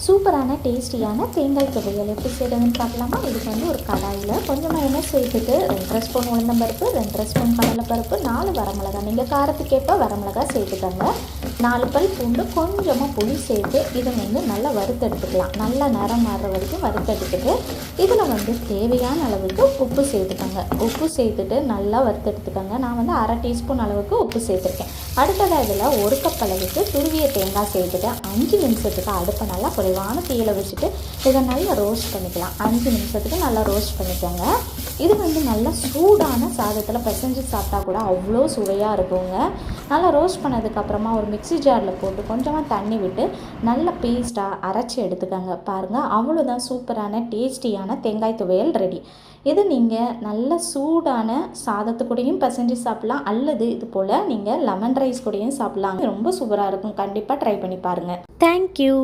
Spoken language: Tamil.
சூப்பரான டேஸ்டியான தேங்காய் துவையல் எப்படி செய்கிறதுன்னு பார்க்கலாமா. இதுக்கு ஒரு கடாயில் கொஞ்சமாக எண்ணெய் சேர்த்துட்டு 2 ஸ்பூன் உளுந்தம்பருப்பு, 2 ஸ்பூன் கடலைப்பருப்பு, 4 வரமிளகாய், நீங்கள் காரத்துக்கேற்ப வரமிளகாய் சேர்த்துக்கோங்க, 4 பல் பூண்டு, கொஞ்சமாக புளி சேர்த்து இதை நல்லா வறுத்தெடுத்துக்கலாம். நல்லா நிறம் மாறுற வரைக்கும் வறுத்தெடுத்துட்டு இதில் தேவையான அளவுக்கு உப்பு சேர்த்துக்கோங்க. உப்பு சேர்த்துட்டு நல்லா வறுத்தெடுத்துக்கோங்க. நான் 1/2 டீஸ்பூன் அளவுக்கு உப்பு சேர்த்துருக்கேன். அடுத்ததாக இதில் 1 கப் அளவுக்கு துருவிய தேங்காய் சேர்த்துட்டு 5 நிமிஷத்துக்கு அடுப்பை நல்லா குறைவான தீயில வச்சுட்டு இதை நல்லா ரோஸ்ட் பண்ணிக்கலாம். 5 நிமிஷத்துக்கு நல்லா ரோஸ்ட் பண்ணிக்கோங்க. இது நல்லா சூடான சாதத்தில் பிசைஞ்சு சாப்பிட்டா கூட அவ்வளோ சுவையாக இருக்குங்க. நல்லா ரோஸ்ட் பண்ணதுக்கப்புறமா ஒரு மிக்ஸி ஜாரில் போட்டு கொஞ்சமாக தண்ணி விட்டு நல்ல பேஸ்ட்டாக அரைச்சி எடுத்துக்கோங்க. பாருங்கள், அவ்வளோதான் சூப்பரான டேஸ்டியான தேங்காய் துவையல் ரெடி. இது நீங்கள் நல்ல சூடான சாதத்து கூடயும் பிசைஞ்சு சாப்பிட்லாம், அல்லது இது போல் நீங்கள் லெமன் ரைஸ் கூடயும் சாப்பிட்லாம். ரொம்ப சூப்பராக இருக்கும். கண்டிப்பாக ட்ரை பண்ணி பாருங்கள். தேங்க்யூ.